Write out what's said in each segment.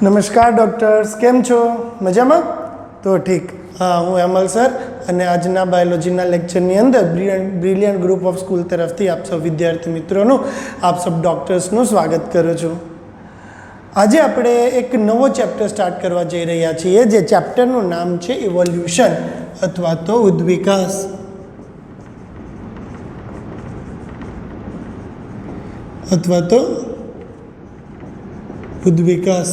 નમસ્કાર ડૉક્ટર્સ, કેમ છો? મજામાં? તો ઠીક. હા, હું હેમલ સર અને આજના બાયોલોજીના લેક્ચરની અંદર બ્રિલિયન્ટ ગ્રુપ ઓફ સ્કૂલ તરફથી આપ સૌ વિદ્યાર્થી મિત્રોનું, આપ સૌ ડૉક્ટર્સનું સ્વાગત કરું છું. આજે આપણે એક નવો ચેપ્ટર સ્ટાર્ટ કરવા જઈ રહ્યા છીએ, જે ચેપ્ટરનું નામ છે ઇવોલ્યુશન અથવા તો ઉદ્વિકાસ. અથવા તો ઉદ્વિકાસ.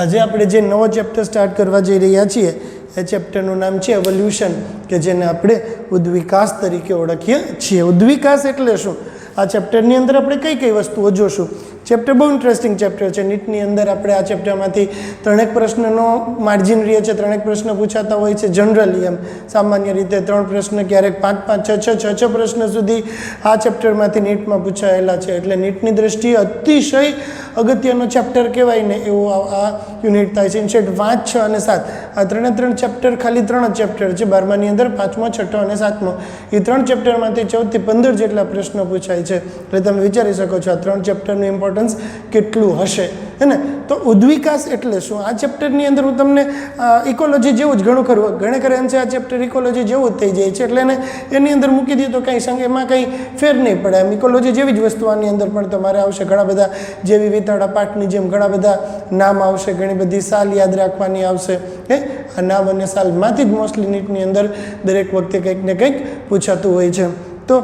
આજે આપણે જે નવો ચેપ્ટર સ્ટાર્ટ કરવા જઈ રહ્યા છીએ એ ચેપ્ટરનું નામ છે એવોલ્યુશન, કે જેને આપણે ઉદ્વિકાસ તરીકે ઓળખીએ છીએ. ઉદ્વિકાસ એટલે શું? આ ચેપ્ટરની અંદર આપણે કઈ કઈ વસ્તુઓ જોશું. ચેપ્ટર બહુ ઇન્ટરેસ્ટિંગ ચેપ્ટર છે. નીટની અંદર આપણે આ ચેપ્ટરમાંથી 3 પ્રશ્નનો માર્જિન રહે છે. 3 પ્રશ્ન પૂછાતા હોય છે જનરલી. એમ સામાન્ય રીતે 3 પ્રશ્ન, ક્યારેક 5-5, 6 પ્રશ્ન સુધી આ ચેપ્ટરમાંથી નીટમાં પૂછાયેલા છે. એટલે નીટની દ્રષ્ટિએ અતિશય અગત્યનો ચેપ્ટર કહેવાય ને એવો આ યુનિટ થાય છે. ઇનશેટ 5, 6 અને 7 આ 3 ચેપ્ટર, ખાલી 3 જ ચેપ્ટર છે 12માની અંદર, 5મો, 6ઠ્ઠો અને 7મો. એ 3 ચેપ્ટરમાંથી 14 થી 15 જેટલા પ્રશ્નો પૂછાય છે. એટલે તમે વિચારી શકો છો આ 3 ચેપ્ટરનું ઇમ્પોર્ટન્સ કેટલું હશે, હે ને? તો ઉદ્વિકાસ એટલે શું? આ ચેપ્ટરની અંદર હું તમને ઇકોલોજી જેવું જ ઘણું ખરું, ઘણે ખરે અંશે આ ચેપ્ટર ઇકોલોજી જેવું જ થઈ જાય છે. એટલે એની અંદર મૂકી દીધું તો કંઈ સંગ એમાં કંઈ ફેર નહીં પડે. એમ ઇકોલોજી જેવી જ વસ્તુ આની અંદર પણ તમારે આવશે. ઘણા બધા જેવી વિતાડા પાઠની જેમ ઘણા બધા નામ આવશે, ઘણી બધી સાલ યાદ રાખવાની આવશે. આ નામ અને સાલમાંથી જ મોસ્ટલી નીટની અંદર દરેક વખતે કંઈક ને કંઈક પૂછાતું હોય છે. તો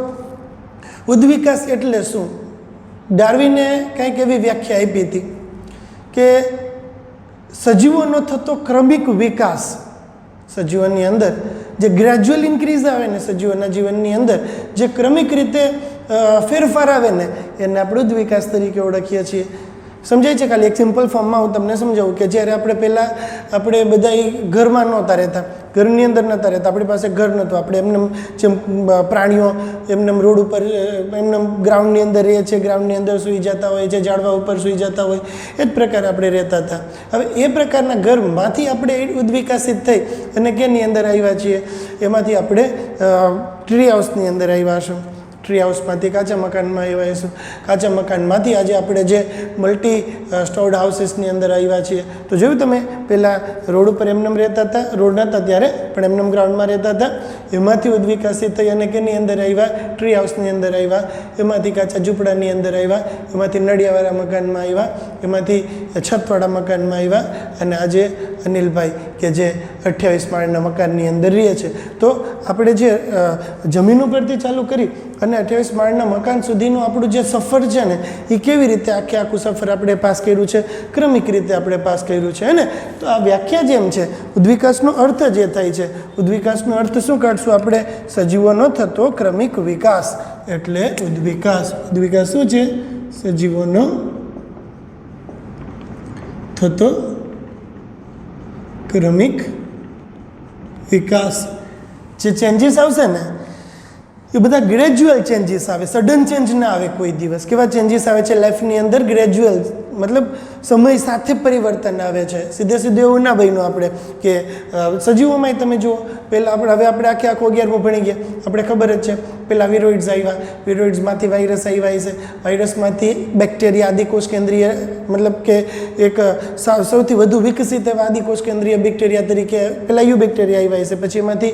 ઉદ્વિકાસ એટલે શું? ડાર્વિને કંઈક એવી વ્યાખ્યા આપી હતી કે સજીવોનો થતો ક્રમિક વિકાસ, સજીવોની અંદર જે ગ્રેજ્યુઅલ ઇન્ક્રીઝ આવે ને સજીવોના જીવનની અંદર, જે ક્રમિક રીતે ફેરફાર આવે ને, એને આપણે ઉદ્વિકાસ તરીકે ઓળખીએ છીએ. સમજાય છે? ખાલી એક સિમ્પલ ફોર્મમાં હું તમને સમજાવું કે જ્યારે આપણે બધા ઘરમાં નહોતા રહેતા, ઘરની અંદર નહોતા રહેતા, આપણી પાસે ઘર નહોતું, આપણે એમને જેમ પ્રાણીઓ એમને રોડ ઉપર એમને ગ્રાઉન્ડની અંદર રહીએ છીએ, ગ્રાઉન્ડની અંદર સૂઈ જતા હોય છે, ઝાડવા ઉપર સૂઈ જતા હોય, એ જ પ્રકારે આપણે રહેતા હતા. હવે એ પ્રકારના ઘરમાંથી આપણે ઉદ્વિકાસિત થઈ અને કેની અંદર આવ્યા છીએ? એમાંથી આપણે ટ્રી હાઉસની અંદર આવ્યા છું. ટ્રી હાઉસમાંથી કાચા મકાનમાં આવ્યા છું. કાચા મકાનમાંથી આજે આપણે જે મલ્ટી સ્ટોર્ડ હાઉસીસની અંદર આવ્યા છીએ. તો જોયું તમે, પહેલાં રોડ ઉપર એમનેમ રહેતા હતા, રોડ નહોતા ત્યારે પણ એમનેમ ગ્રાઉન્ડમાં રહેતા હતા. એમાંથી ઉદ્વિકાસિત થઈ અને કેની અંદર આવ્યા? ટ્રી હાઉસની અંદર આવ્યા. એમાંથી કાચા ઝૂંપડાની અંદર આવ્યા. એમાંથી નળિયાવાળા મકાનમાં આવ્યા. એમાંથી છતવાળા મકાનમાં આવ્યા. અને આજે અનિલભાઈ કે જે 28 માળના મકાનની અંદર રહે છે. તો આપણે જે જમીન ઉપરથી ચાલુ કરી અને 28 માળના મકાન સુધીનું આપણું જે સફર છે ને, એ કેવી રીતે આખું સફર આપણે પાસ કર્યું છે? ક્રમિક રીતે આપણે પાસ કર્યું છે, ને? તો આ વ્યાખ્યા જેમ છે, ઉદ્વિકાસનો અર્થ જે થાય છે, ઉદ્વિકાસનો અર્થ શું કાઢશું આપણે? સજીવોનો થતો ક્રમિક વિકાસ એટલે ઉદ્વિકાસ. ઉદ્વિકાસ શું છે? સજીવોનો થતો ક્રમિક વિકાસ. જે ચેન્જીસ આવશે ને એ બધા ગ્રેજ્યુઅલ ચેન્જીસ આવે, સડન ચેન્જ ના આવે કોઈ દિવસ. કેવા ચેન્જીસ આવે છે લાઈફની અંદર? ગ્રેજ્યુઅલ, મતલબ સમય સાથે પરિવર્તન આવે છે. સીધે એવું ના બન્યું આપણે કે સજીવોમાંય તમે જુઓ, પહેલાં હવે આપણે આખો 11મું ભણી ગયા, આપણે ખબર જ છે. પહેલાં વિરોઇડ્સ આવ્યા, વિરોઇડ્સમાંથી વાયરસ આવ્યા છે, વાયરસમાંથી બેક્ટેરિયા, આદિકોષ કેન્દ્રીય, મતલબ કે એક સૌથી વધુ વિકસિત એવા આદિકોષ કેન્દ્રીય બેક્ટેરિયા તરીકે પહેલાં યુ બેક્ટેરિયા આવ્યા છે. પછી એમાંથી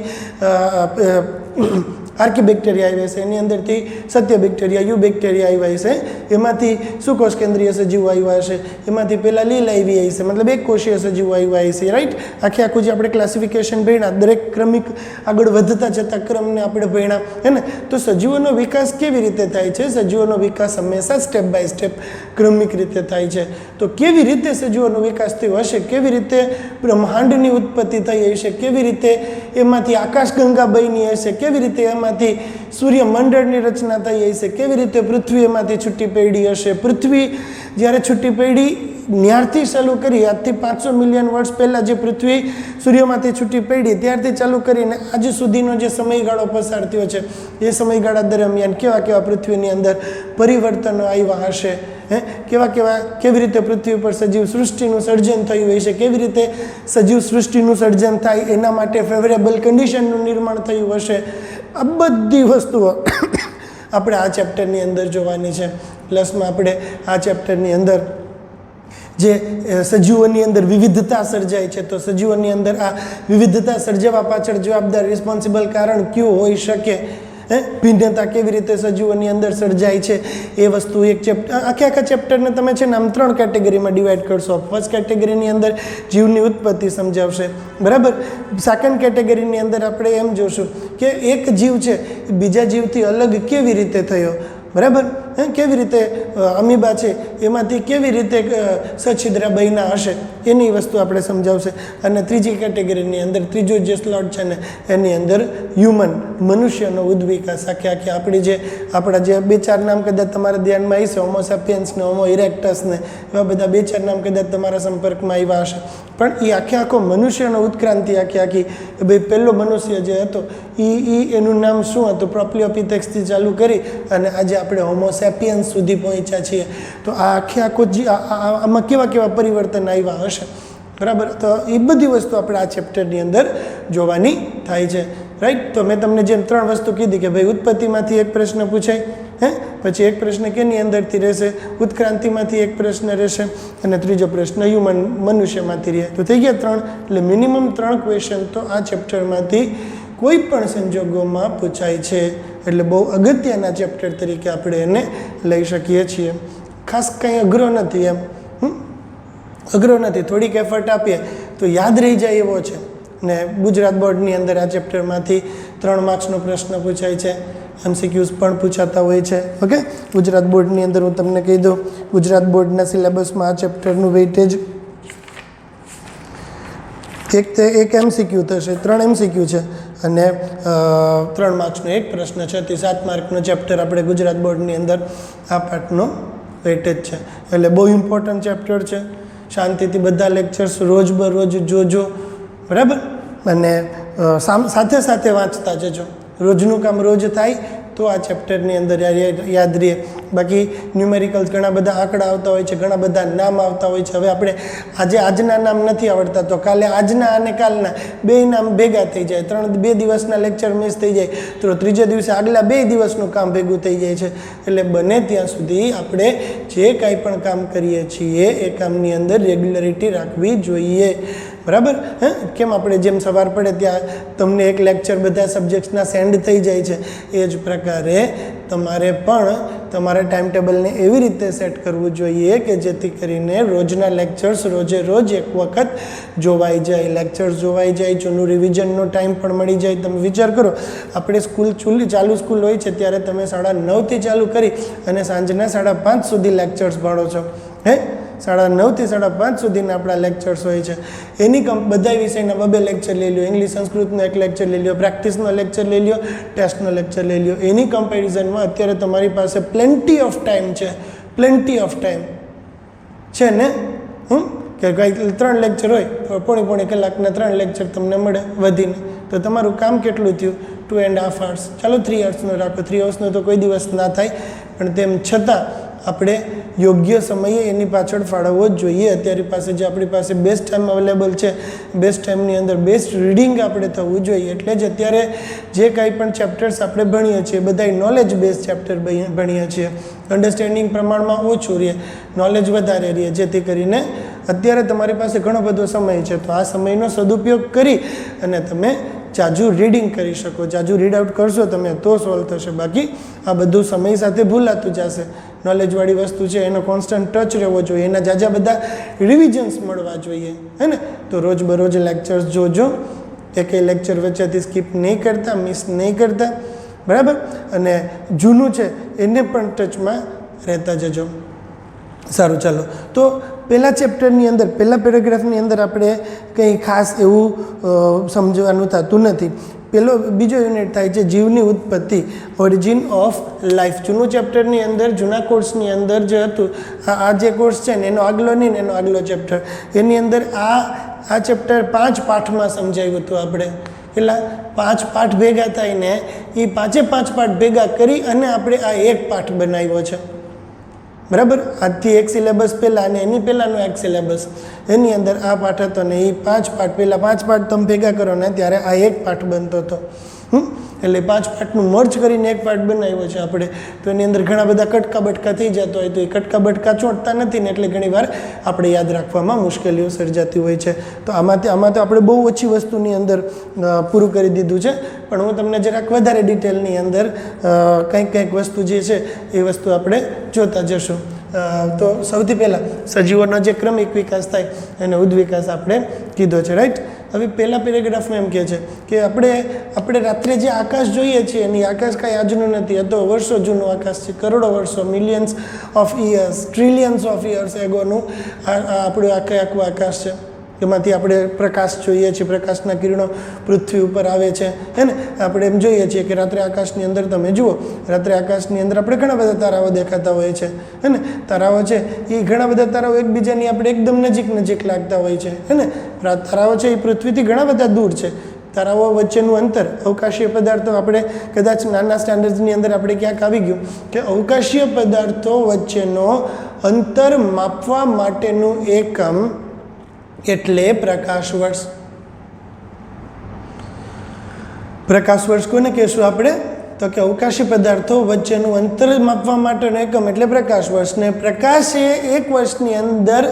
આર્કી બેક્ટેરિયા આવ્યા છે, એની અંદરથી સત્ય બેક્ટેરિયા, યુ બેક્ટેરિયા આવ્યા છે. એમાંથી સુકોષ કેન્દ્રીય સજીવો આવ્યા છે. એમાંથી પહેલાં લીલ આવી છે, મતલબ એક કોષીય સજીવો આવ્યા છે. રાઈટ? આખું જે આપણે ક્લાસિફિકેશન ભણ્યા, દરેક ક્રમિક આગળ વધતા જતા ક્રમને આપણે ભણ્યા, હે ને? તો સજીવોનો વિકાસ કેવી રીતે થાય છે? સજીવોનો વિકાસ હંમેશા સ્ટેપ બાય સ્ટેપ ક્રમિક રીતે થાય છે. તો કેવી રીતે સજીવોનો વિકાસ થયો હશે? કેવી રીતે બ્રહ્માંડની ઉત્પત્તિ થઈ હશે? કેવી રીતે એમાંથી આકાશગંગા બની હશે? કેવી રીતે એમાંથી સૂર્યમંડળની રચના થઈ હશે? કેવી રીતે પૃથ્વી એમાંથી છૂટી પડી હશે? પૃથ્વી જ્યારે છૂટી પડી, ત્યારથી ચાલુ કરી, આજથી 500 મિલિયન વર્ષ પહેલાં જે પૃથ્વી સૂર્યમાંથી છૂટી પડી ત્યારથી ચાલુ કરીને આજે સુધીનો જે સમયગાળો પસાર થયો છે, એ સમયગાળા દરમિયાન કેવા પૃથ્વીની અંદર પરિવર્તનો આવ્યા હશે? કેવી રીતે પૃથ્વી પર સજીવ સૃષ્ટિનું સર્જન થયું હશે? કેવી રીતે સજીવ સૃષ્ટિનું સર્જન થાય એના માટે ફેવરેબલ કન્ડિશનનું નિર્માણ થયું હશે? આ બધી વસ્તુઓ આપણે આ ચેપ્ટરની અંદર જોવાની છે. પ્લસમાં આપણે આ ચેપ્ટરની અંદર જે સજીવોની અંદર વિવિધતા સર્જાય છે, તો સજીવોની અંદર આ વિવિધતા સર્જાવા પાછળ જવાબદાર રિસ્પોન્સિબલ કારણ કયું હોઈ શકે, ભિન્નતા કેવી રીતે સજીવોની અંદર સર્જાય છે એ વસ્તુ એક ચેપ્ટર, આખા ચેપ્ટરને તમે છે ને આમ 3 કેટેગરીમાં ડિવાઈડ કરશો. ફર્સ્ટ કેટેગરીની અંદર જીવની ઉત્પત્તિ સમજાવશે, બરાબર. સેકન્ડ કેટેગરીની અંદર આપણે એમ જોશું કે એક જીવ છે એ બીજા જીવથી અલગ કેવી રીતે થયો, બરાબર. કેવી રીતે અમીબા છે એમાંથી કેવી રીતે સછિદ્રા બન્યા હશે એની વસ્તુ આપણે સમજાવશે. અને ત્રીજી કેટેગરીની અંદર ત્રીજો જે સ્લોટ છે ને એની અંદર હ્યુમન, મનુષ્યનો ઉદ્વિકાસ, આખી આપણા જે 2-4 નામ કદાચ તમારા ધ્યાનમાં હશે, હોમો સેપિયન્સ ને હોમો ઇરેક્ટસ ને એવા બધા 2-4 નામ કદાચ તમારા સંપર્કમાં આવ્યા હશે, પણ એ આખો મનુષ્યનો ઉત્ક્રાંતિ આખી ભાઈ પહેલો મનુષ્ય જે હતો એનું નામ શું હતું, પ્રોપ્લિયોપિથેક્સથી ચાલુ કરી અને આજે આપણે હોમો સેપિયન્સ સુધી પહોંચ્યા છીએ. તો આ આખો આમાં કેવા પરિવર્તન આવ્યા હશે, બરાબર. તો એ બધી વસ્તુ આપણે આ ચેપ્ટરની અંદર જોવાની થાય છે, રાઈટ. તો મેં તમને જેમ 3 વસ્તુ કીધી કે ભાઈ ઉત્પત્તિમાંથી એક પ્રશ્ન પૂછાય, પછી એક પ્રશ્ન કેની અંદરથી રહેશે, ઉત્ક્રાંતિમાંથી એક પ્રશ્ન રહેશે, અને ત્રીજો પ્રશ્ન મનુષ્યમાંથી રહે. તો થઈ ગયા 3. એટલે મિનિમમ 3 ક્વેશ્ચન તો આ ચેપ્ટરમાંથી કોઈ પણ સંજોગોમાં પૂછાય છે. એટલે બહુ અગત્યના ચેપ્ટર તરીકે આપણે એને લઈ શકીએ છીએ. ખાસ કંઈ અઘરો નથી, એમ અઘરો નથી. થોડીક એફર્ટ આપીએ તો યાદ રહી જાય એવો છે. ને ગુજરાત બોર્ડની અંદર આ ચેપ્ટરમાંથી 3 માર્ક્સનો પ્રશ્ન પૂછાય છે, MCQs પણ પૂછાતા હોય છે. ઓકે, ગુજરાત બોર્ડની અંદર હું તમને કહી દઉં, ગુજરાત બોર્ડના સિલેબસમાં આ ચેપ્ટરનું વેઇટેજ એક MCQ થશે, 3 MCQ છે અને 3 માર્ક્સનો એક પ્રશ્ન છે. 7 માર્કનો ચેપ્ટર આપણે ગુજરાત બોર્ડની અંદર આ પાર્ટનો વેઇટેજ છે. એટલે બહુ ઇમ્પોર્ટન્ટ ચેપ્ટર છે. શાંતિથી બધા લેક્ચર્સ રોજ બરોજ જોજો, બરાબર. અને સાથે વાંચતા જજો. રોજનું કામ રોજ થાય તો આ ચેપ્ટરની અંદર યાદ રહે. બાકી ન્યુમેરિકલ્સ ઘણા બધા આંકડા આવતા હોય છે, ઘણા બધા નામ આવતા હોય છે. હવે આપણે આજના નામ નથી આવડતા તો કાલે આજના અને કાલના 2 નામ ભેગા થઈ જાય, 2 દિવસના લેક્ચર મિસ થઈ જાય તો ત્રીજે દિવસે આગલા 2 દિવસનું કામ ભેગું થઈ જાય છે. એટલે બને ત્યાં સુધી આપણે જે કાંઈ પણ કામ કરીએ છીએ એ કામની અંદર રેગ્યુલરિટી રાખવી જોઈએ, બરાબર. કેમ આપણે જેમ સવાર પડે ત્યાં તમને એક લેક્ચર બધા સબ્જેક્ટ્સના સેન્ડ થઈ જાય છે, એ જ પ્રકારે તમારે પણ તમારા ટાઈમ ટેબલને એવી રીતે સેટ કરવું જોઈએ કે જેથી કરીને રોજના લેક્ચર્સ રોજ એક વખત જોવાઈ જાય, લેક્ચર્સ જોવાઈ જાય, જૂનું રિવિઝનનો ટાઈમ પણ મળી જાય. તમે વિચાર કરો, આપણે ચાલુ સ્કૂલ હોય છે ત્યારે તમે 9:30થી ચાલુ કરી અને સાંજના 5:30 સુધી લેક્ચર્સ ભણો છો. 9:30થી 5:30 સુધીના આપણા લેક્ચર્સ હોય છે. એની બધા વિષયના 2 લેક્ચર લઈ લો, ઇંગ્લિશ સંસ્કૃતનો 1 લેક્ચર લઈ લો, પ્રેક્ટિસનો લેક્ચર લઈ લો, ટેસ્ટનો લેક્ચર લઈ લો. એની કમ્પેરિઝનમાં અત્યારે તમારી પાસે પ્લેન્ટી ઓફ ટાઈમ છે ને, કે કંઈ 3 લેક્ચર હોય, પોણી કલાકના 3 લેક્ચર તમને મળે વધીને, તો તમારું કામ કેટલું થયું? 2.5 hours. ચાલો 3 hours રાખો, 3 hours તો કોઈ દિવસ ના થાય, પણ તેમ છતાં આપણે યોગ્ય સમયે એની પાછળ ફાળવવો જ જોઈએ. અત્યારે આપણી પાસે બેસ્ટ ટાઈમ અવેલેબલ છે, બેસ્ટ ટાઈમની અંદર બેસ્ટ રીડિંગ આપણે થવું જોઈએ. એટલે જ અત્યારે જે કાંઈ પણ ચેપ્ટર્સ આપણે ભણીએ છીએ બધાય નોલેજ બેઝ ચેપ્ટર ભણીએ છીએ. અન્ડરસ્ટેન્ડિંગ પ્રમાણમાં ઓછું રહે, નોલેજ વધારે રહે, જેથી કરીને અત્યારે તમારી પાસે ઘણો બધો સમય છે, તો આ સમયનો સદુપયોગ કરી અને તમે જાજુ રીડિંગ કરી શકો. જાજુ રીડ આઉટ કરશો તમે તો સોલ્વ થશે. બાકી આ બધું સમય સાથે ભૂલાતું જશે. નોલેજવાળી વસ્તુ છે એનો કોન્સ્ટન્ટ ટચ રહેવો જોઈએ, એના જાજા બધા રિવિઝન્સ મળવા જોઈએ, હે ને. તો રોજ બરોજ લેક્ચર્સ જોજો, એકેય લેક્ચર વચ્ચેથી સ્કીપ નહીં કરતા, મિસ નહીં કરતા, બરાબર. અને જૂનું છે એને પણ ટચમાં રહેતા જજો. સારું, ચાલો. તો પહેલા ચેપ્ટરની અંદર, પહેલા પેરેગ્રાફની અંદર આપણે કંઈ ખાસ એવું સમજવાનું થતું નથી. બીજો યુનિટ થાય છે જીવની ઉત્પત્તિ, ઓરિજિન ઓફ લાઈફ. જૂનું ચેપ્ટરની અંદર, જૂના કોર્સની અંદર જે હતું, આ જે કોર્સ છે ને એનો આગલો નહીં ને એનો આગલો ચેપ્ટર, એની અંદર આ ચેપ્ટર 5 પાઠમાં સમજાવ્યું હતું આપણે. એટલે 5 પાઠ ભેગા થઈને એ 5 પાઠ ભેગા કરી અને આપણે આ એક પાઠ બનાવ્યો છે, બરાબર. આજથી એક સિલેબસ પહેલાં અને એની પહેલાંનો એક સિલેબસ, એની અંદર આ પાઠ હતો ને એ 5 પાઠ, પહેલાં 5 પાઠ તમે ભેગા કરો ને ત્યારે આ એક પાઠ બનતો હતો. એટલે 5 પાર્ટનું મર્જ કરીને એક પાર્ટ બનાવ્યો છે આપણે. તો એની અંદર ઘણા બધા કટકા બટકા થઈ જતો હોય તો એ કટકા બટકા ચોંટતા નથી ને એટલે ઘણીવાર આપણે યાદ રાખવામાં મુશ્કેલીઓ સર્જાતી હોય છે. તો આમાં તો આપણે બહુ ઓછી વસ્તુની અંદર પૂરું કરી દીધું છે, પણ હું તમને જરાક વધારે ડિટેલની અંદર કંઈક વસ્તુ જે છે એ વસ્તુ આપણે જોતા જશું. તો સૌથી પહેલાં સજીવોનો જે ક્રમિક વિકાસ થાય એને ઉદ્વિકાસ આપણે કીધો છે, રાઈટ. હવે પહેલા પેરેગ્રાફમાં એમ કહે છે કે આપણે રાત્રે જે આકાશ જોઈએ છીએ એની આકાશ કાંઈ આજનું નથી, આ તો વર્ષો જૂનું આકાશ છે, કરોડો વર્ષો, millions of years, trillions of years એગોનું આપણું આખું આકાશ છે. એમાંથી આપણે પ્રકાશ જોઈએ છીએ, પ્રકાશના કિરણો પૃથ્વી ઉપર આવે છે, હે ને. આપણે એમ જોઈએ છીએ કે રાત્રે આકાશની અંદર તમે જુઓ, રાત્રે આકાશની અંદર આપણે ઘણા બધા તારાઓ દેખાતા હોય છે, હે ને. તારાઓ છે એ ઘણા બધા તારાઓ એકબીજાની આપણે એકદમ નજીક લાગતા હોય છે, હે ને. તારાઓ છે એ પૃથ્વીથી ઘણા બધા દૂર છે. તારાઓ વચ્ચેનું અંતર, અવકાશીય પદાર્થો, આપણે કદાચ નાના સ્ટાન્ડર્ડ્સની અંદર આપણે ક્યાંક આવી ગયું કે અવકાશીય પદાર્થો વચ્ચેનો અંતર માપવા માટેનું એકમ એટલે પ્રકાશ વર્ષ. પ્રકાશ વર્ષ કોને કહેશું આપણે? તો કે અવકાશી પદાર્થો વચ્ચેનું અંતર માપવા માટેનો એકમ એટલે પ્રકાશ વર્ષ. ને પ્રકાશ એ એક વર્ષની અંદર,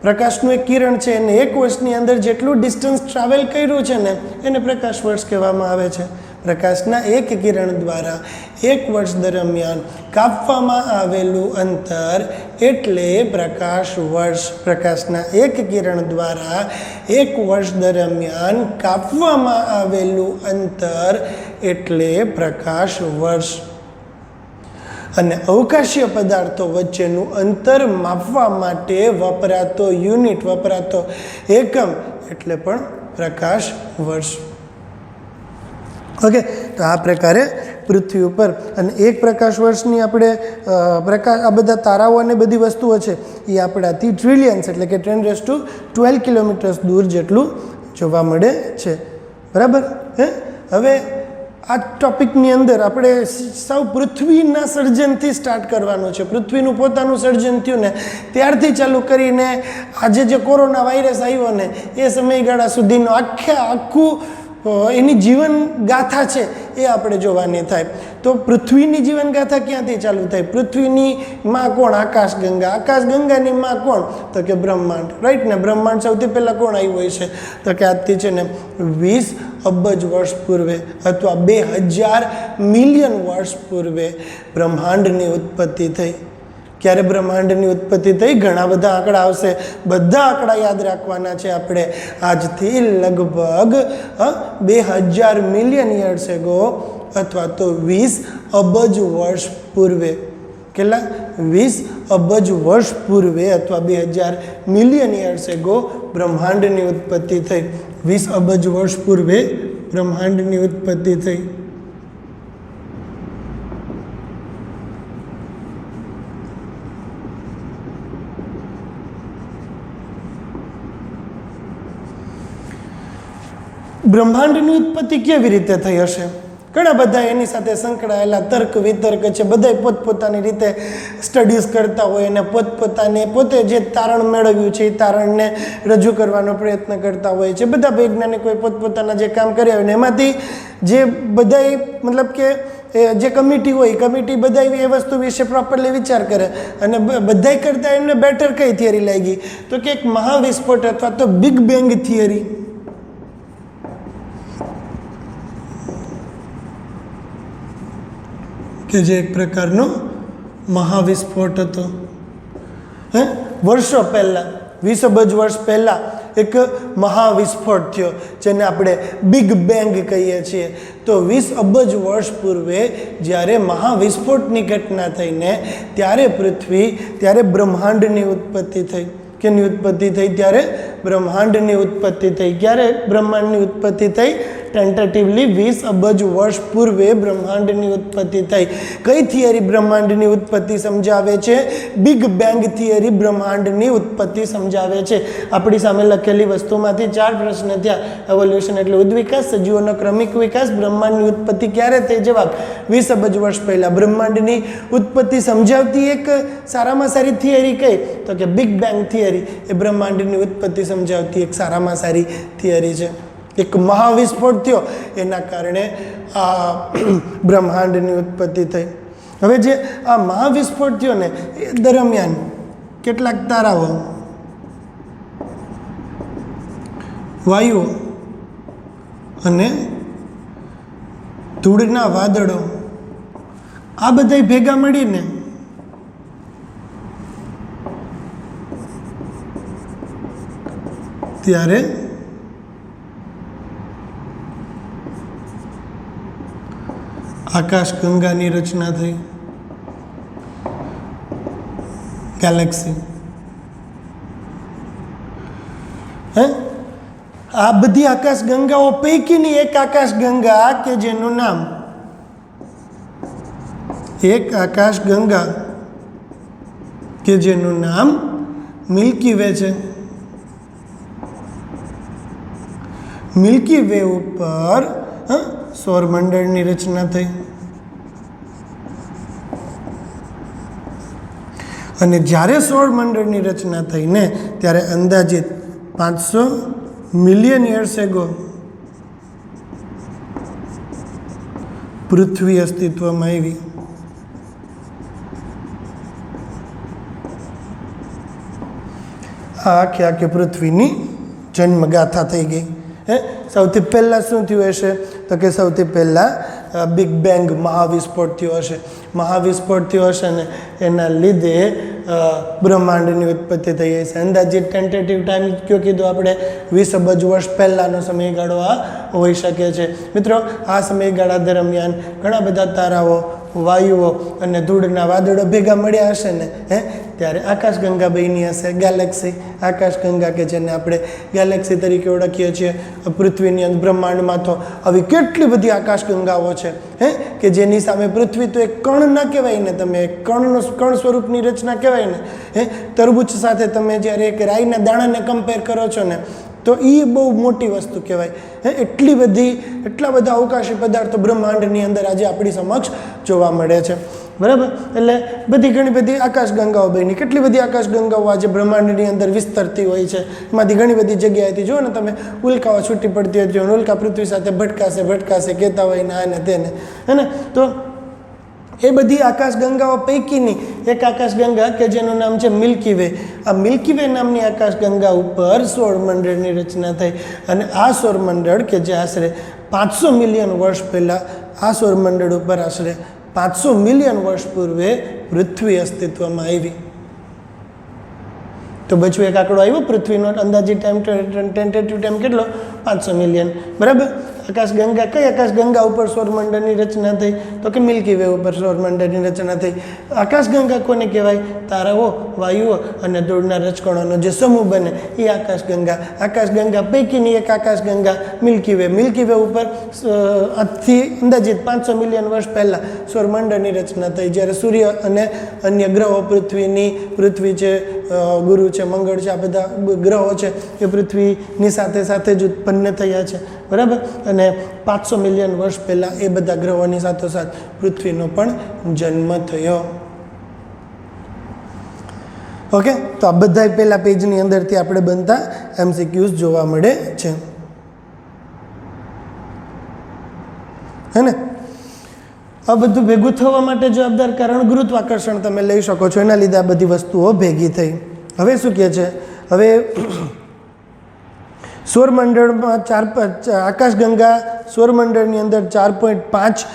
પ્રકાશનું એક કિરણ છે એને એક વર્ષની અંદર જેટલું ડિસ્ટન્સ ટ્રાવેલ કર્યું છે ને એને પ્રકાશ વર્ષ કહેવામાં આવે છે. પ્રકાશના એક કિરણ દ્વારા એક વર્ષ દરમિયાન કાપવામાં આવેલું અંતર એટલે પ્રકાશ વર્ષ. પ્રકાશના એક કિરણ દ્વારા એક વર્ષ દરમિયાન કાપવામાં આવેલું અંતર એટલે પ્રકાશ વર્ષ. અને અવકાશીય પદાર્થો વચ્ચેનું અંતર માપવા માટે વપરાતો યુનિટ, વપરાતો એકમ એટલે પણ પ્રકાશ વર્ષ. ઓકે, તો આ પ્રકારે પૃથ્વી ઉપર અને એક પ્રકાશ વર્ષની આપણે આ બધા તારાઓ અને બધી વસ્તુઓ છે એ આપણાથી ટ્રિલિયન્સ એટલે કે 10⁻12 કિલોમીટર્સ દૂર જેટલું જોવા મળે છે. બરાબર? હવે આ ટોપિકની અંદર આપણે સૌ પૃથ્વીના સર્જનથી સ્ટાર્ટ કરવાનું છે. પૃથ્વીનું પોતાનું સર્જન થયું ને ત્યારથી ચાલુ કરીને આજે જે કોરોના વાયરસ આવ્યો ને એ સમયગાળા સુધીનો આખું એની જીવન ગાથા છે એ આપણે જોવાની થાય. તો પૃથ્વીની જીવન ગાથા ક્યાંથી ચાલુ થાય? પૃથ્વીની માં કોણ? આકાશગંગા. આકાશગંગાની માં કોણ? તો કે બ્રહ્માંડ, રાઈટ ને. બ્રહ્માંડ સૌથી પહેલાં કોણ આવ્યું હોય છે? તો કે આજથી છે ને 20 અબજ વર્ષ પૂર્વે અથવા 2000 મિલિયન વર્ષ પૂર્વે બ્રહ્માંડની ઉત્પત્તિ થઈ. ક્યારે બ્રહ્માંડની ઉત્પત્તિ થઈ? ઘણા બધા આંકડા આવશે, બધા આંકડા યાદ રાખવાના છે આપણે. આજથી લગભગ 2000 મિલિયન યર્સ એગો અથવા તો 20 અબજ વર્ષ પૂર્વે. કેટલા? 20 અબજ વર્ષ પૂર્વે અથવા 2000 મિલિયન યર્સ એગો બ્રહ્માંડની ઉત્પત્તિ થઈ. 20 અબજ વર્ષ પૂર્વે બ્રહ્માંડની ઉત્પત્તિ થઈ. બ્રહ્માંડની ઉત્પત્તિ કેવી રીતે થઈ હશે? ઘણા બધા એની સાથે સંકળાયેલા તર્ક વિતર્ક છે. બધા પોતપોતાની રીતે સ્ટડીઝ કરતા હોય અને પોતે જે તારણ મેળવ્યું છે એ તારણને રજૂ કરવાનો પ્રયત્ન કરતા હોય છે. બધા વૈજ્ઞાનિકોએ પોતપોતાના જે કામ કર્યા હોય ને એમાંથી જે બધાય મતલબ કે જે કમિટી હોય કમિટી બધા એ વસ્તુ વિશે પ્રોપરલી વિચાર કરે અને બધાય કરતાં એમને બેટર કઈ થિયરી લાગી? તો કે એક મહાવિસ્ફોટ અથવા તો બિગ બેંગ થિયરી. કે જે એક પ્રકારનો મહાવિસ્ફોટ હતો. વર્ષો પહેલાં, 20 અબજ વર્ષ પહેલાં એક મહાવિસ્ફોટ થયો જેને આપણે બિગ બેંગ કહીએ છીએ. તો 20 અબજ વર્ષ પૂર્વે જ્યારે મહાવિસ્ફોટની ઘટના થઈને ત્યારે બ્રહ્માંડની ઉત્પત્તિ થઈ. કેની ઉત્પત્તિ થઈ? ત્યારે બ્રહ્માંડની ઉત્પત્તિ થઈ. ક્યારે બ્રહ્માંડની ઉત્પત્તિ થઈ? ટેન્ટેટિવલી 20 અબજ વર્ષ પૂર્વે બ્રહ્માંડની ઉત્પત્તિ થઈ. કઈ થિયરી બ્રહ્માંડની ઉત્પત્તિ સમજાવે છે? બિગ બેંગ થિયરી બ્રહ્માંડની ઉત્પત્તિ સમજાવે છે. આપણી સામે લખેલી વસ્તુમાંથી 4 પ્રશ્ન થયા. એવોલ્યુશન એટલે ઉદ્વિકાસ, સજીવોનો ક્રમિક વિકાસ, બ્રહ્માંડની ઉત્પત્તિ ક્યારે થઈ? જવાબ 20 અબજ વર્ષ પહેલાં. બ્રહ્માંડની ઉત્પત્તિ સમજાવતી એક સારામાં સારી થિયરી કઈ? તો કે બિગ બેંગ થિયરી એ બ્રહ્માંડની ઉત્પત્તિ સમજાવતી એક સારામાં સારી થિયરી છે. એક મહાવિસ્ફોટ થયો, એના કારણે આ બ્રહ્માંડની ઉત્પત્તિ થઈ. હવે જે આ મહાવિસ્ફોટ થયો ને એ દરમિયાન કેટલાક તારાઓ, વાયુઓ અને ધૂળના વાદળો આ બધા ભેગા મળીને ત્યારે આકાશ ગંગાની રચના થઈ, ગેલેક્સી. આ બધી આકાશ ગંગાઓ પૈકીની એક આકાશ ગંગા કે જેનું નામ, એક આકાશ ગંગા કે જેનું નામ મિલ્કી વે છે. મિલ્કી વે ઉપર સૌરમંડળની રચના થઈ. અને જ્યારે સૌરમંડળની રચના થઈને ત્યારે અંદાજિત 500 મિલિયન યર્સ એગો પૃથ્વી અસ્તિત્વમાં આવી. આ આખી પૃથ્વીની જન્મગાથા થઈ ગઈ. સૌથી પહેલાં શું થયું હશે તો કે સૌથી પહેલાં બિગ બેંગ મહાવિસ્ફોટ થયો હશે. મહાવિસ્ફોટ થયો હશે ને એના લીધે બ્રહ્માંડની ઉત્પત્તિ થઈ હશે. અંદાજિત ટેન્ટેટિવ ટાઈમ કયો કીધું આપણે, 20 અબજ વર્ષ પહેલાંનો સમયગાળો આ હોઈ શકે છે. મિત્રો, આ સમયગાળા દરમિયાન ઘણા બધા તારાઓ, વાયુઓ અને ધૂળના વાદળો ભેગા મળ્યા હશે ને ત્યારે આકાશગંગા બની હશે, ગેલેક્સી. આકાશગંગા કે જેને આપણે ગેલેક્સી તરીકે ઓળખીએ છીએ. પૃથ્વીની અંદર બ્રહ્માંડમાં તો આવી કેટલી બધી આકાશગંગાઓ છે કે જેની સામે પૃથ્વી તો એક કણ ના કહેવાય ને, તમે કણ સ્વરૂપની રચના કહેવાય ને. તરબૂચ સાથે તમે જ્યારે એક રાઈના દાણાને કમ્પેર કરો છો ને તો એ બહુ મોટી વસ્તુ કહેવાય. એટલા બધા અવકાશી પદાર્થો બ્રહ્માંડની અંદર આજે આપણી સમક્ષ જોવા મળે છે. બરાબર? એટલે ઘણી બધી આકાશગંગાઓ બની. કેટલી બધી આકાશગંગાઓ આજે બ્રહ્માંડની અંદર વિસ્તરતી હોય છે. એમાંથી ઘણી બધી જગ્યાએથી જુઓ ને તમે, ઉલ્કાઓ છૂટી પડતી હોય છે, ઉલ્કા પૃથ્વી સાથે ભટકાશે કહેતા હોય ને આને તેને, હે ને. તો એ બધી આકાશગંગાઓ પૈકીની એક આકાશગંગા કે જેનું નામ છે મિલ્કી વે. આ મિલ્કી વે નામની આકાશગંગા ઉપર સૌરમંડળની રચના થઈ. અને આ સૌરમંડળ કે જે આશરે 500 મિલિયન વર્ષ પહેલાં, આ સૌરમંડળ ઉપર આશરે 500 મિલિયન વર્ષ પૂર્વે પૃથ્વી અસ્તિત્વમાં આવી. તો બચું એક આંકડો આવ્યો પૃથ્વીનો અંદાજિત ટાઈમ, ટેન્ટેટિવ ટાઈમ કેટલો? 500 મિલિયન. બરાબર? આકાશગંગા, કઈ આકાશગંગા ઉપર સૌરમંડળની રચના થઈ તો કે મિલ્કી વે ઉપર સૌરમંડળની રચના થઈ. આકાશગંગા કોને કહેવાય? તારાઓ, વાયુઓ અને ધૂળના રજકણોનો જે સમૂહ બને એ આકાશગંગા. આકાશગંગા પૈકીની એક આકાશગંગા મિલ્કી વે. મિલ્કી વે ઉપર આજથી અંદાજિત 500 મિલિયન વર્ષ પહેલાં સૌરમંડળની રચના થઈ. જ્યારે સૂર્ય અને અન્ય ગ્રહો, પૃથ્વી છે, ગુરુ છે, મંગળ છે, આ બધા ગ્રહો છે એ પૃથ્વીની સાથે સાથે જ ઉત્પન્ન થયા છે. બરાબર? અને 500 મિલિયન વર્ષ પહેલાં એ બધા ગ્રહોની સાથોસાથ પૃથ્વીનો પણ જન્મ થયો. ઓકે, તો આ બધા પહેલા પેજની અંદરથી આપણે બનતા MCQs જોવા મળે છે, હે ને. આ બધું ભેગું થવા માટે જવાબદાર કારણ ગુરુત્વાકર્ષણ તમે લઈ શકો છો. એના લીધે આ બધી વસ્તુઓ ભેગી થઈ. હવે શું કહે છે? હવે સૌરમંડળમાં આકાશગંગા સૌરમંડળની અંદર 4.5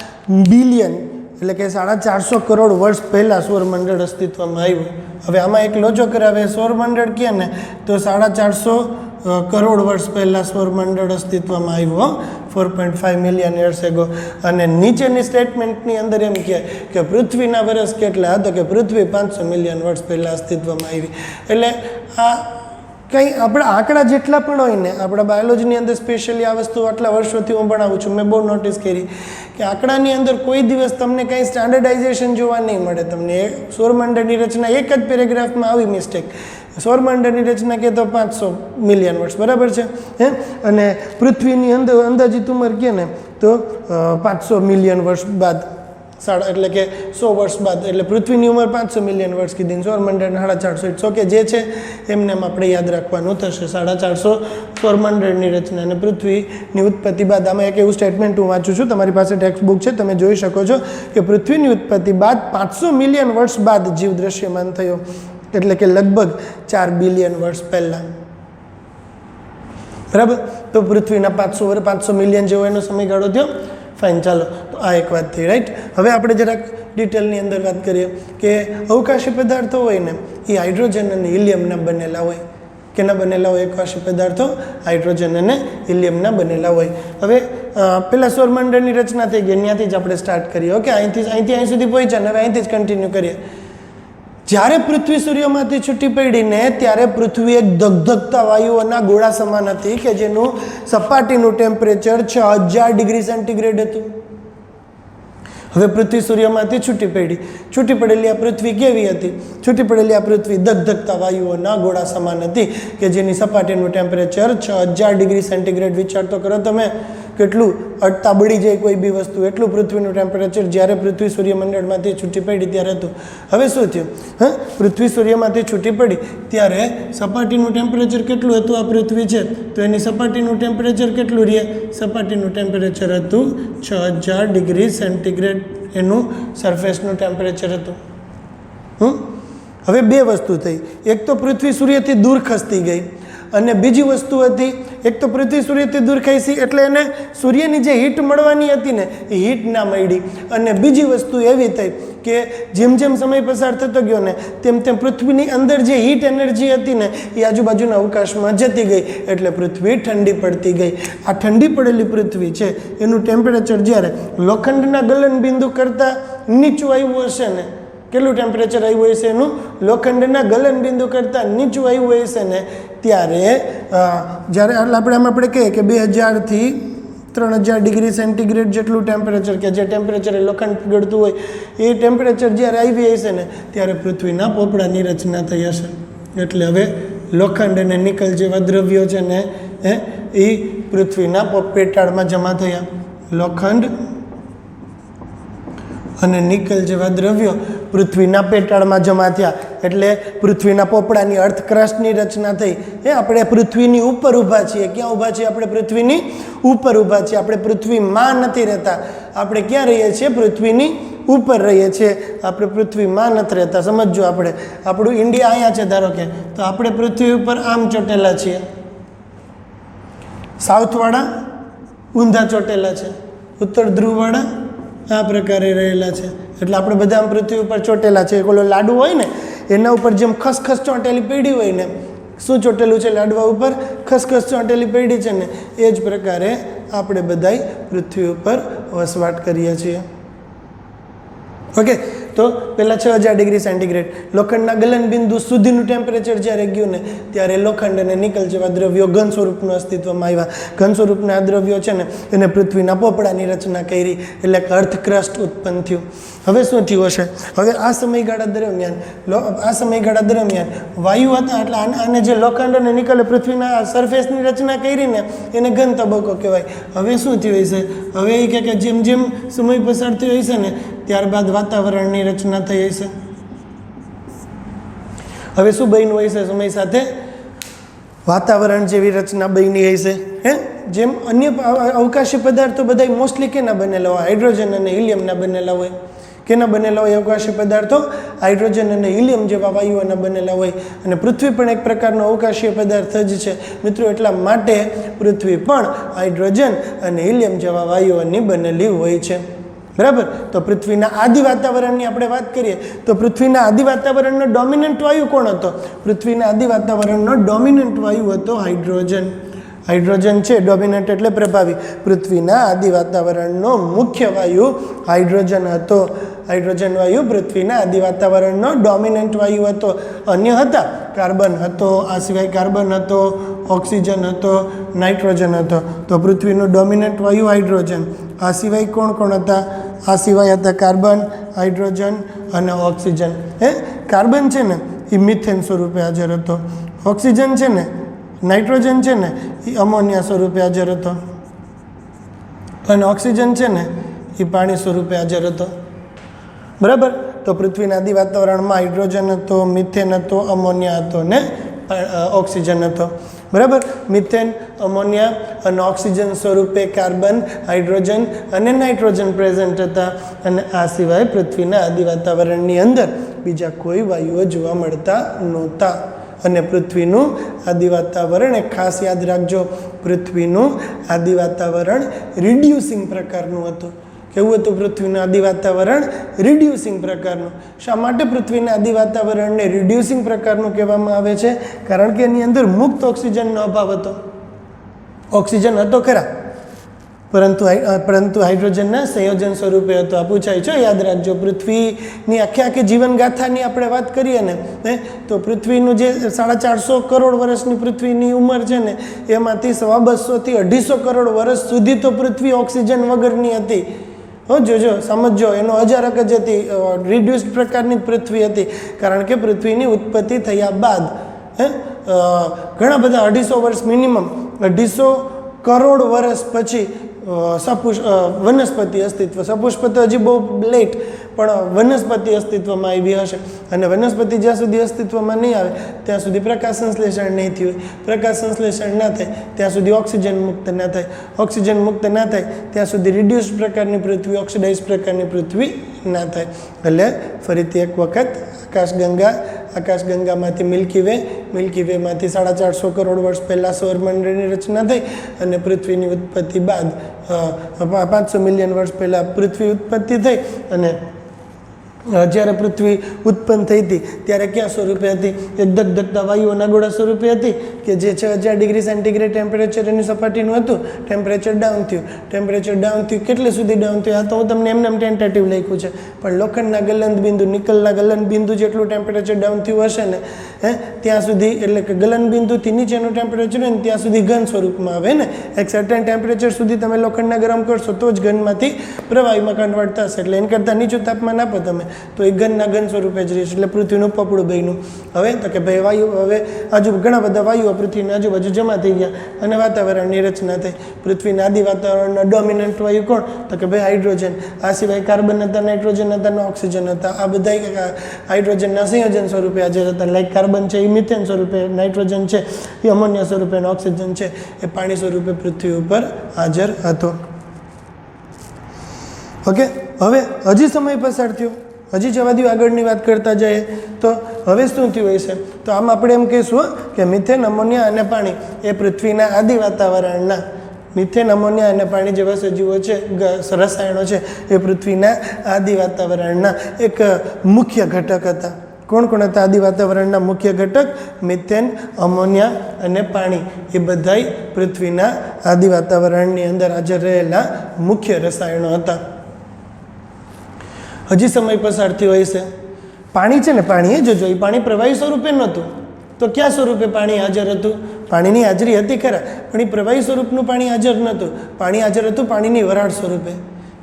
બિલિયન એટલે કે 450 કરોડ વર્ષ પહેલાં સૌરમંડળ અસ્તિત્વમાં આવ્યું. હવે આમાં એક લોચો કરાવે, સૌરમંડળ કહે ને તો 450 કરોડ વર્ષ પહેલાં સૌરમંડળ અસ્તિત્વમાં આવ્યું, 4.5 મિલિયન યર્સ એગો. અને નીચેની સ્ટેટમેન્ટની અંદર એમ કહે કે પૃથ્વીના વર્ષ કેટલા? તો કે પૃથ્વી 500 મિલિયન વર્ષ પહેલાં અસ્તિત્વમાં આવી. એટલે આ કંઈ આપણા આંકડા જેટલા પણ હોય ને, આપણા બાયોલોજીની અંદર સ્પેશિયલી આ વસ્તુ આટલા વર્ષોથી હું ભણાવું છું, મેં બહુ નોટિસ કરી કે આંકડાની અંદર કોઈ દિવસ તમને કંઈ સ્ટાન્ડર્ડાઇઝેશન જોવા નહીં મળે. તમને સૌરમંડળની રચના એક જ પેરેગ્રાફમાં આવી મિસ્ટેક. સૌરમંડળની રચના કહે તો 500 મિલિયન વર્ષ, બરાબર છે, અને પૃથ્વીની અંદર અંદાજિત ઉંમર કહે ને તો 500 મિલિયન વર્ષ બાદ એટલે કે 100 વર્ષ બાદ, એટલે પૃથ્વીની ઉંમર 500 મિલિયન વર્ષ કીધી, સૌરમંડળ 450, ઇટ્સ ઓકે, જે છે એમને આપણે યાદ રાખવાનું થશે. 450 સૌરમંડળની રચના અને પૃથ્વીની ઉત્પત્તિ બાદ. આમાં એક એવું સ્ટેટમેન્ટ હું વાંચું છું, તમારી પાસે ટેક્સ્ટ બુક છે, તમે જોઈ શકો છો કે પૃથ્વીની ઉત્પત્તિ બાદ 500 મિલિયન વર્ષ બાદ જીવ દ્રશ્યમાન થયો, એટલે કે લગભગ 4 બિલિયન વર્ષ પહેલાં. બરાબર, તો પૃથ્વીના 500 મિલિયન જેવો એનો સમયગાળો થયો. ફાઇન, ચાલો, તો આ એક વાત થઈ. રાઈટ, હવે આપણે જરાક ડિટેલની અંદર વાત કરીએ કે અવકાશી પદાર્થો હોય ને એ હાઇડ્રોજન અને હિલિયમના બનેલા હોય. કેના બનેલા હોય અવકાશી પદાર્થો? હાઇડ્રોજન અને હિલિયમના બનેલા હોય. હવે પહેલાં સૌરમંડળની રચના થઈ ગઈ, ત્યાંથી જ આપણે સ્ટાર્ટ કરીએ. ઓકે, અહીંથી અહીં સુધી પહોંચ્યા ને હવે અહીંથી જ કન્ટિન્યુ કરીએ. જ્યારે પૃથ્વી સૂર્યમાંથી છૂટી પડીને ત્યારે પૃથ્વી એક ધગધગતા વાયુઓના ગોળા સમાન હતી કે જેનું સપાટીનું ટેમ્પરેચર 6000 ડિગ્રી સેન્ટીગ્રેડ હતું. હવે પૃથ્વી સૂર્યમાંથી છૂટી પડેલી આ પૃથ્વી કેવી હતી? છૂટી પડેલી આ પૃથ્વી ધગધગતા વાયુઓના ગોળા સમાન હતી કે જેની સપાટીનું ટેમ્પરેચર 6000 ડિગ્રી સેન્ટીગ્રેડ. વિચાર તો કરો તમે, કેટલું અટતા બળી જાય કોઈ બી વસ્તુ, એટલું પૃથ્વીનું ટેમ્પરેચર જ્યારે પૃથ્વી સૂર્યમંડળમાંથી છૂટી પડી ત્યારે હતું. હવે શું થયું? પૃથ્વી સૂર્યમાંથી છૂટી પડી ત્યારે સપાટીનું ટેમ્પરેચર કેટલું હતું? આ પૃથ્વી છે તો એની સપાટીનું ટેમ્પરેચર કેટલું રહે? સપાટીનું ટેમ્પરેચર હતું 6000 ડિગ્રી સેન્ટીગ્રેડ, એનું સરફેસનું ટેમ્પરેચર હતું. હવે બે વસ્તુ થઈ, એક તો પૃથ્વી સૂર્યથી દૂર ખસતી ગઈ અને બીજી વસ્તુ હતી, એક તો પૃથ્વી સૂર્યથી દૂર ખસી એટલે એને સૂર્યની જે હીટ મળવાની હતી ને એ હીટ ના મળી. અને બીજી વસ્તુ એવી થઈ કે જેમ જેમ સમય પસાર થતો ગયો ને તેમ તેમ પૃથ્વીની અંદર જે હીટ એનર્જી હતી ને એ આજુબાજુના અવકાશમાં જતી ગઈ, એટલે પૃથ્વી ઠંડી પડતી ગઈ. આ ઠંડી પડેલી પૃથ્વી છે એનું ટેમ્પરેચર જ્યારે લોખંડના ગલનબિંદુ કરતાં નીચું આવ્યું હશે ને, કેટલું ટેમ્પરેચર આવ્યું હશે એનું? લોખંડના ગલનબિંદુ કરતાં નીચું આવ્યું હશે ને ત્યારે જ્યારે આપણે કહીએ કે 2000 થી 3000 ડિગ્રી સેન્ટીગ્રેડ જેટલું ટેમ્પરેચર, કે જે ટેમ્પરેચર લોખંડ પીગળતું હોય એ ટેમ્પરેચર જ્યારે આવી હશે ને ત્યારે પૃથ્વીના પોપડાની રચના થઈ હશે. એટલે હવે લોખંડ અને નિકલ જેવા દ્રવ્યો છે ને એ પૃથ્વીના પેટાળમાં જમા થયા. લોખંડ અને નિકલ જેવા દ્રવ્યો પૃથ્વીના પેટાળમાં જમા થયા એટલે પૃથ્વીના પોપડાની અર્થ ક્રસ્ટની રચના થઈ. આપણે પૃથ્વીની ઉપર ઊભા છીએ. ક્યાં ઊભા છીએ? આપણે પૃથ્વીની ઉપર ઊભા છીએ. આપણે પૃથ્વીમાં નથી રહેતા. આપણે ક્યાં રહીએ છીએ? પૃથ્વીની ઉપર રહીએ છીએ. આપણે પૃથ્વીમાં નથી રહેતા. સમજો, આપણું ઇન્ડિયા અહીંયા છે ધારો કે, તો આપણે પૃથ્વી ઉપર આમ ચોટેલા છીએ. સાઉથવાળા ઊંધા ચોટેલા છે, ઉત્તર ધ્રુવવાળા આ પ્રકારે રહેલા છે. એટલે આપણે બધા આમ પૃથ્વી ઉપર ચોટેલા છે. ઓલો લાડુ હોય ને એના ઉપર જેમ ખસખસ ચોંટેલી પડી હોય ને, શું ચોટેલું છે લાડવા ઉપર? ખસખસ ચોંટેલી પડી છે ને, એ જ પ્રકારે આપણે બધાય પૃથ્વી ઉપર વસવાટ કરીએ છીએ. ઓકે, તો પહેલાં 6000 ડિગ્રી સેન્ટીગ્રેડ લોખંડના ગલનબિંદુ સુધીનું ટેમ્પરેચર જ્યારે ગયું ને ત્યારે લોખંડ અને નિકલ જેવા દ્રવ્યો ઘન સ્વરૂપનું અસ્તિત્વમાં આવ્યા. ઘન સ્વરૂપના આ દ્રવ્યો છે ને એને પૃથ્વીના પોપડાની રચના કરી, એટલે કે અર્થ ક્રસ્ટ ઉત્પન્ન થયું. હવે શું થયું હશે? હવે આ સમયગાળા દરમિયાન વાયુ હતા, એટલે આને જે લોખંડ અને નિકલે પૃથ્વીના સરફેસની રચના કરી ને એને ઘન તબક્કો કહેવાય. હવે શું થયું હશે? હવે એ કે જેમ જેમ સમય પસાર થયો હશે ને ત્યારબાદ વાતાવરણની રચના થઈ હશે. હવે શું બન્યું હશે? સમય સાથે વાતાવરણ જેવી રચના બની હશે. જેમ અન્ય અવકાશી પદાર્થો બધા મોસ્ટલી કેના બનેલા હોય? હાઇડ્રોજન અને હિલિયમના બનેલા હોય. કેના બનેલા હોય અવકાશી પદાર્થો? હાઇડ્રોજન અને હિલિયમ જેવા વાયુઓના બનેલા હોય. અને પૃથ્વી પણ એક પ્રકારનો અવકાશીય પદાર્થ જ છે મિત્રો. એટલા માટે પૃથ્વી પણ હાઇડ્રોજન અને હિલિયમ જેવા વાયુઓની બનેલી હોય છે. બરાબર, તો પૃથ્વીના આદિ વાતાવરણની આપણે વાત કરીએ તો પૃથ્વીના આદિ વાતાવરણનો ડોમિનન્ટ વાયુ કોણ હતો? પૃથ્વીના આદિ વાતાવરણનો ડોમિનન્ટ વાયુ હતો હાઇડ્રોજન. હાઇડ્રોજન છે ડોમિનન્ટ એટલે પ્રભાવી. પૃથ્વીના આદિ વાતાવરણનો મુખ્ય વાયુ હાઇડ્રોજન હતો. હાઇડ્રોજન વાયુ પૃથ્વીના આદિ વાતાવરણનો ડોમિનન્ટ વાયુ હતો. અન્ય હતા, કાર્બન હતો, આ સિવાય કાર્બન હતો, ઓક્સિજન હતો, નાઇટ્રોજન હતો. તો પૃથ્વીનું ડોમિનન્ટ વાયુ હાઇડ્રોજન. આ સિવાય કોણ કોણ હતા? આ સિવાય હતા કાર્બન, હાઇડ્રોજન અને ઓક્સિજન. કાર્બન છે ને એ મિથેન સ્વરૂપે હાજર હતો. ઓક્સિજન છે ને, નાઇટ્રોજન છે ને એ અમોનિયા સ્વરૂપે હાજર હતો. અને ઓક્સિજન છે ને એ પાણી સ્વરૂપે હાજર હતો. બરાબર. તો પૃથ્વીના આદિ વાતાવરણમાં હાઇડ્રોજન હતો, મિથેન હતો, અમોનિયા હતો ને ઓક્સિજન હતો. બરાબર. મિથેન, અમોનિયા અને ઓક્સિજન સ્વરૂપે કાર્બન, હાઇડ્રોજન અને નાઇટ્રોજન પ્રેઝન્ટ હતા. અને આ સિવાય પૃથ્વીના આદિ વાતાવરણની અંદર બીજા કોઈ વાયુઓ જોવા મળતા નહોતા. અને પૃથ્વીનું આદિ વાતાવરણ એક ખાસ યાદ રાખજો, પૃથ્વીનું આદિ વાતાવરણ રિડ્યુસિંગ પ્રકારનું હતું. કેવું હતું પૃથ્વીનું આદિ વાતાવરણ? રિડ્યુસિંગ પ્રકારનું. શા માટે પૃથ્વીના આદિ વાતાવરણને રિડ્યુસિંગ પ્રકારનું કહેવામાં આવે છે? કારણ કે એની અંદર મુક્ત ઓક્સિજનનો અભાવ હતો. ઓક્સિજન હતો ખરા, પરંતુ હાઇડ્રોજનના સંયોજન સ્વરૂપે હતો. આ પૂછાય છે, યાદ રાખજો. પૃથ્વીની આખી જીવનગાથાની આપણે વાત કરીએ ને તો પૃથ્વીનું જે 450 કરોડ વર્ષની પૃથ્વીની ઉંમર છે ને એમાંથી 250 થી 250 કરોડ વર્ષ સુધી તો પૃથ્વી ઓક્સિજન વગરની હતી. જોજો, સમજો, એનો અજારક જ હતી, રિડ્યુસ્ડ પ્રકારની પૃથ્વી હતી. કારણ કે પૃથ્વીની ઉત્પત્તિ થયા બાદ ઘણા બધા 250 વર્ષ, મિનિમમ 250 કરોડ વર્ષ પછી વનસ્પતિ અસ્તિત્વ, સપુષ્પતિ હજી બહુ લેટ, પણ વનસ્પતિ અસ્તિત્વમાં આવી હશે. અને વનસ્પતિ જ્યાં સુધી અસ્તિત્વમાં નહીં આવે ત્યાં સુધી પ્રકાશ સંશ્લેષણ નહીં થયું. પ્રકાશ સંશ્લેષણ ના થાય ત્યાં સુધી ઓક્સિજન મુક્ત ના થાય. ઓક્સિજન મુક્ત ના થાય ત્યાં સુધી રિડ્યુસ પ્રકારની પૃથ્વી, ઓક્સિડાઇઝ પ્રકારની પૃથ્વી ના થાય. એટલે ફરીથી એક વખત આકાશગંગામાંથી મિલ્કી વેમાંથી 450 કરોડ વર્ષ પહેલાં સૌરમંડળની રચના થઈ. અને પૃથ્વીની ઉત્પત્તિ બાદ 500 મિલિયન વર્ષ પહેલાં પૃથ્વી ઉત્પત્તિ થઈ. અને જ્યારે પૃથ્વી ઉત્પન્ન થઈ હતી ત્યારે ક્યાં સ્વરૂપે હતી? એક ધગધગતા વાયુઓના ગોળા સ્વરૂપે હતી કે જે 6000 ડિગ્રી સેન્ટીગ્રેડ ટેમ્પરેચર એની સપાટીનું હતું. ટેમ્પરેચર ડાઉન થયું. કેટલે સુધી ડાઉન થયું? આ તો હું તમને એમને ટેન્ટેટિવ લખ્યું છે, પણ લોખંડના ગલનબિંદુ, નિકલના ગલનબિંદુ જેટલું ટેમ્પરેચર ડાઉન થયું હશે ને ત્યાં સુધી, એટલે કે ગલનબિંદુથી નીચેનું ટેમ્પરેચર હોય ને ત્યાં સુધી ઘન સ્વરૂપમાં આવે ને. એક સર્ટેન ટેમ્પરેચર સુધી તમે લોખંડના ગરમ કરશો તો જ ઘનમાંથી પ્રવાહીમાં કન્વર્ટ થશે. એટલે એના કરતાં નીચું તાપમાન આપો તમે તો એ ઘન સ્વરૂપે જ રહેશે. એટલે પૃથ્વીનું પપડું બન્યું. હવે તો કે ભાઈ વાયુ, હવે ઘણા બધા વાયુઓ પૃથ્વીની આજુબાજુ જમા થઈ ગયા અને વાતાવરણની રચના થઈ. પૃથ્વીના આદિ વાતાવરણના ડોમિનન્ટ વાયુ કોણ? તો કે ભાઈ હાઇડ્રોજન. આ સિવાય કાર્બન હતા, નાઇટ્રોજન હતા અને ઓક્સિજન હતા. આ બધા હાઇડ્રોજનના સંયોજન સ્વરૂપે હાજર હતા. લાઈક કાર્બન છે એ મિથેન સ્વરૂપે, નાઇટ્રોજન છે એ અમોનિયા સ્વરૂપે અને ઓક્સિજન છે એ પાણી સ્વરૂપે પૃથ્વી ઉપર હાજર હતો. ઓકે, હવે હજી સમય પસાર થયો, હજી જવા દો, આગળની વાત કરતા જઈએ. તો હવે શું થયું હશે? તો આમ આપણે એમ કહીશું કે મિથેન, અમોનિયા અને પાણી એ પૃથ્વીના આદિ વાતાવરણના, મિથેન, અમોનિયા અને પાણી જેવા સજીવો છે, રસાયણો છે, એ પૃથ્વીના આદિ વાતાવરણના એક મુખ્ય ઘટક હતા. કોણ કોણ હતા આદિ વાતાવરણના મુખ્ય ઘટક? મિથેન, અમોનિયા અને પાણી. એ બધાય પૃથ્વીના આદિ વાતાવરણની અંદર હાજર રહેલા મુખ્ય રસાયણો હતા. હજી સમય પસાર થયો હશે. પાણી છે ને, પાણી જોજો, એ પાણી પ્રવાહી સ્વરૂપે નહોતું. તો ક્યાં સ્વરૂપે પાણી હાજર હતું? પાણીની હાજરી હતી ખરા, પણ એ પ્રવાહી સ્વરૂપનું પાણી હાજર નહોતું. પાણી હાજર હતું પાણીની વરાળ સ્વરૂપે.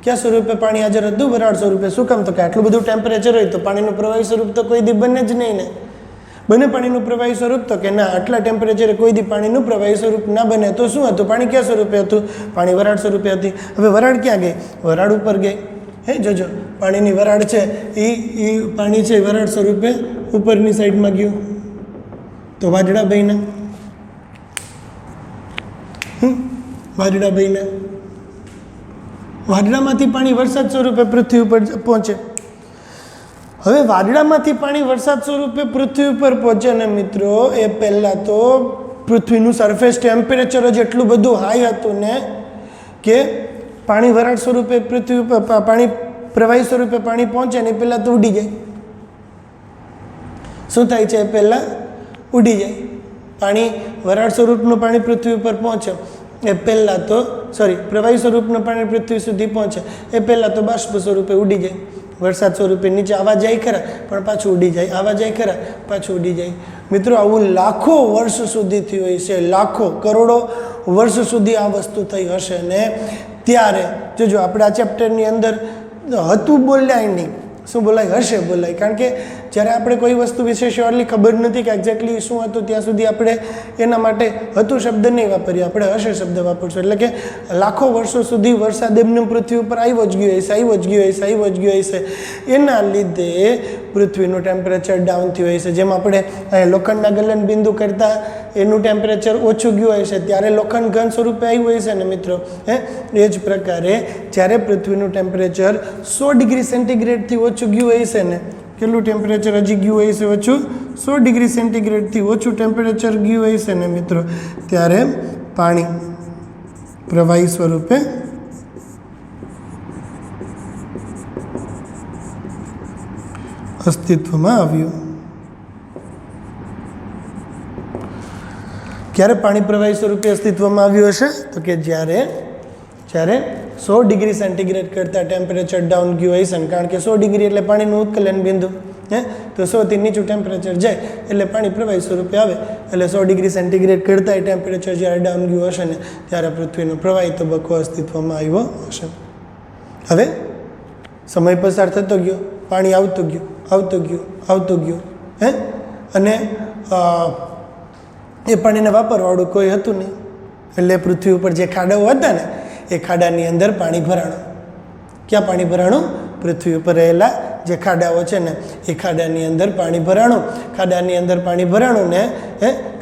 ક્યાં સ્વરૂપે પાણી હાજર હતું? વરાળ સ્વરૂપે. શું કામ? તો કે આટલું બધું ટેમ્પરેચર હોય તો પાણીનું પ્રવાહી સ્વરૂપ તો કોઈ દી બને જ નહીં ને. બને પાણીનું પ્રવાહી સ્વરૂપ? તો કે ના, આટલા ટેમ્પરેચરે કોઈ દી પાણીનું પ્રવાહી સ્વરૂપ ના બને. તો શું હતું? પાણી ક્યાં સ્વરૂપે હતું? પાણી વરાળ સ્વરૂપે હતી. હવે વરાળ ક્યાં ગઈ? વરાળ ઉપર ગઈ. જોજો, પાણીની વરાળ છે એ પાણી છે વરાળ સ્વરૂપે ઉપરની સાઈડમાં ગયું તો વાદળા બન્યા. વાદળામાંથી પાણી વરસાદ સ્વરૂપે પૃથ્વી ઉપર પહોંચે. હવે વાદળામાંથી પાણી વરસાદ સ્વરૂપે પૃથ્વી ઉપર પહોંચે ને મિત્રો, એ પહેલાં તો પૃથ્વીનું સરફેસ ટેમ્પરેચર જ એટલું બધું હાઈ હતું ને કે પાણી વરાળ સ્વરૂપે પૃથ્વી ઉપર, પાણી પ્રવાહી સ્વરૂપે પાણી પહોંચે ને પહેલાં તો ઉડી જાય. શું થાય છે? પહેલાં ઉડી જાય. પાણી વરાળ સ્વરૂપનું પાણી પૃથ્વી ઉપર પહોંચે એ પહેલાં તો, પ્રવાહી સ્વરૂપનું પાણી પૃથ્વી સુધી પહોંચે એ પહેલાં તો બાષ્પ સ્વરૂપે ઉડી જાય. વરસાદ સ્વરૂપે નીચે આવા જાય ખરા, પણ પાછું ઉડી જાય. આવા જાય ખરા, પાછું ઉડી જાય. મિત્રો, આવું લાખો વર્ષ સુધી થયું હોય છે. લાખો, કરોડો વર્ષ સુધી આ વસ્તુ થઈ હશે. ને ત્યારે જોજો, આપણે આ ચેપ્ટરની અંદર હતું બોલાય નહીં, શું બોલાય? હશે બોલાય. કારણ કે જ્યારે આપણે કોઈ વસ્તુ વિશે શ્યોરલી ખબર નથી કે એક્ઝેક્ટલી શું હતું ત્યાં સુધી આપણે એના માટે હતું શબ્દ નહીં વાપરીએ, આપણે હશે શબ્દ વાપરશું. એટલે કે લાખો વર્ષો સુધી વરસાદ એમને પૃથ્વી ઉપર આવ્યો જ ગયો હશે, આવ્યો જ ગયો હશે, આવ્યો જ ગયો હશે. એના લીધે પૃથ્વીનું ટેમ્પરેચર ડાઉન થયું હશે. જેમ આપણે લોખંડના ગલન બિંદુ કરતાં એનું ટેમ્પરેચર ઓછું ગયું હશે ત્યારે લોખંડ ઘન સ્વરૂપે આવ્યું હશે ને મિત્રો. એ જ પ્રકારે જ્યારે પૃથ્વીનું ટેમ્પરેચર 100 ડિગ્રી સેન્ટીગ્રેડથી ઓછું ગયું હશે ને, કેટલું ટેમ્પરેચર હજી ગયું હશે ઓછું, 100 ડિગ્રી સેન્ટીગ્રેડથી ઓછું ટેમ્પરેચર ગયું હશે ને મિત્રો, ત્યારે પાણી પ્રવાહી સ્વરૂપે અસ્તિત્વમાં આવ્યું. ક્યારે પાણી પ્રવાહી સ્વરૂપે અસ્તિત્વમાં આવ્યું હશે? તો કે જ્યારે 100 ડિગ્રી સેન્ટીગ્રેડ કરતાં ટેમ્પરેચર ડાઉન ગયું હશે ને, કારણ કે 100 ડિગ્રી એટલે પાણીનું ઉત્કલન બિંદુ. તો 100થી નીચું ટેમ્પરેચર જાય એટલે પાણી પ્રવાહી સ્વરૂપે આવે. એટલે 100 ડિગ્રી સેન્ટીગ્રેડ કરતાં ટેમ્પરેચર જ્યારે ડાઉન ગયું હશે ને ત્યારે પૃથ્વીનો પ્રવાહી તબક્કો અસ્તિત્વમાં આવ્યો હશે. હવે સમય પસાર થતો ગયો, પાણી આવતું ગયું, આવતું ગયું, આવતું ગયું, અને એ પાણીને વાપરવાળું કોઈ હતું નહીં. એટલે પૃથ્વી ઉપર જે ખાડાઓ હતા ને એ ખાડાની અંદર પાણી ભરાણું. ક્યાં પાણી ભરાણું? પૃથ્વી ઉપર રહેલા જે ખાડાઓ છે ને એ ખાડાની અંદર પાણી ભરાણું. ખાડાની અંદર પાણી ભરાણું ને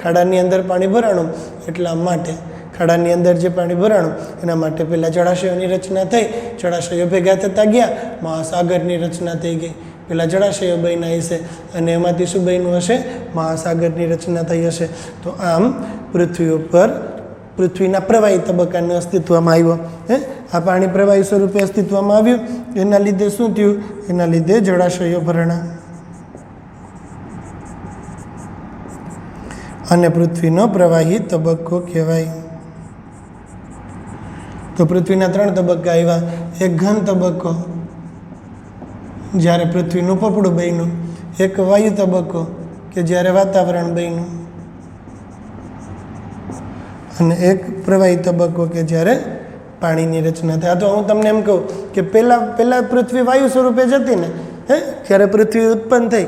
ખાડાની અંદર પાણી ભરાણું એટલા માટે ખાડાની અંદર જે પાણી ભરાણું એના માટે પહેલાં જળાશયોની રચના થઈ. જળાશયો ભેગા થતા ગયા, મહાસાગરની રચના થઈ ગઈ. પેલા જળાશયો બન્યા હશે અને એમાંથી શું બન્યું હશે? મહાસાગરની રચના થઈ હશે. તો આમ પૃથ્વી ઉપર પૃથ્વીના પ્રવાહી તબક્કાનું અસ્તિત્વમાં આવ્યો. આ પાણી પ્રવાહી સ્વરૂપે અસ્તિત્વમાં આવ્યું. એના લીધે શું થયું? એના લીધે જળાશયો ભરણા અને પૃથ્વીનો પ્રવાહી તબક્કો કહેવાય. તો પૃથ્વીના 3 તબક્કા આવ્યા. એક ઘન તબક્કો જ્યારે પૃથ્વીનું પોપડું બન્યું, એક વાયુ તબક્કો કે જ્યારે વાતાવરણ બન્યું, અને એક પ્રવાહી તબક્કો કે જ્યારે પાણીની રચના થાય. તો હું તમને એમ કહું કે પહેલાં પૃથ્વી વાયુ સ્વરૂપે જ હતી ને, જ્યારે પૃથ્વી ઉત્પન્ન થઈ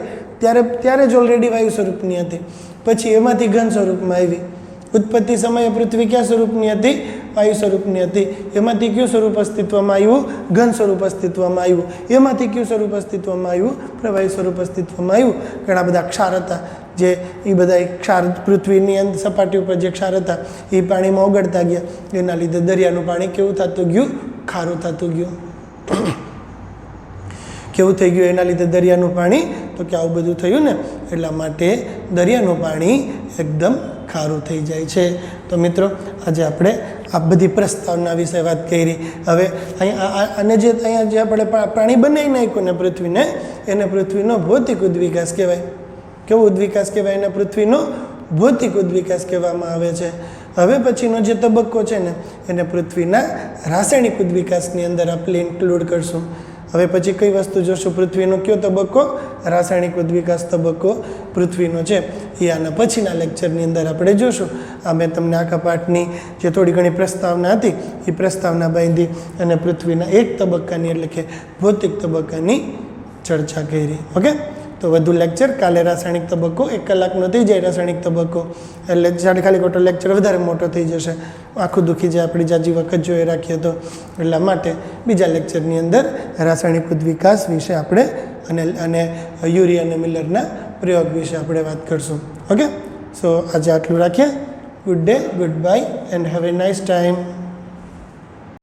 ત્યારે જ ઓલરેડી વાયુ સ્વરૂપની હતી. પછી એમાંથી ઘન સ્વરૂપમાં આવી. ઉત્પત્તિ સમયે પૃથ્વી કયા સ્વરૂપની હતી? વાયુ સ્વરૂપની હતી. એમાંથી કયું સ્વરૂપ અસ્તિત્વમાં આવ્યું? ઘન સ્વરૂપ અસ્તિત્વમાં આવ્યું. એમાંથી કયું સ્વરૂપ અસ્તિત્વમાં આવ્યું? પ્રવાહી સ્વરૂપ અસ્તિત્વમાં આવ્યું. ઘણા બધા ક્ષાર હતા જે એ બધા ક્ષાર પૃથ્વીની અંદર સપાટી ઉપર જે ક્ષાર હતા એ પાણીમાં ઓગળતા ગયા. એના લીધે દરિયાનું પાણી કેવું થતું ગયું? ખારું થતું ગયું. કેવું થઈ ગયું એના લીધે દરિયાનું પાણી? તો કે આવું બધું થયું ને એટલા માટે દરિયાનું પાણી એકદમ ખારું થઈ જાય છે. તો મિત્રો આજે આપણે આ બધી પ્રસ્તાવના વિશે વાત કરી. હવે અને જે અહીંયા જે આપણે પ્રાણી બનાવી નાખ્યું ને પૃથ્વીને, એને પૃથ્વીનો ભૌતિક ઉદ્વિકાસ કહેવાય. કેવો ઉદ્વિકાસ કહેવાય? એને પૃથ્વીનો ભૌતિક ઉદ્વિકાસ કહેવામાં આવે છે. હવે પછીનો જે તબક્કો છે ને એને પૃથ્વીના રાસાયણિક ઉદ્વિકાસની અંદર આપણે ઇન્ક્લુડ કરશું. હવે પછી કઈ વસ્તુ જોશું? પૃથ્વીનો કયો તબક્કો? રાસાયણિક ઉદ્વિકાસ તબક્કો પૃથ્વીનો છે એ આના પછીના લેક્ચરની અંદર આપણે જોશું. આ મેં તમને આખા પાઠની જે થોડી ઘણી પ્રસ્તાવના હતી એ પ્રસ્તાવના બાંધી અને પૃથ્વીના એક તબક્કાની એટલે કે ભૌતિક તબક્કાની ચર્ચા કરી. ઓકે, તો વધુ લેક્ચર કાલે રાસાયણિક તબક્કો 1 કલાકનો થઈ જાય. રાસાયણિક તબક્કો એટલે ખાલી ખોટો લેક્ચર વધારે મોટો થઈ જશે, આખું દુખી જાય આપણી જાજી વખત જોઈએ રાખીએ તો. એટલા માટે બીજા લેક્ચરની અંદર રાસાયણિક ઉદ્વિકાસ વિશે આપણે અને યુરી અને મિલરના પ્રયોગ વિશે આપણે વાત કરશું. ઓકે, સો આજે આટલું રાખીએ. Good day, good bye and have a nice time.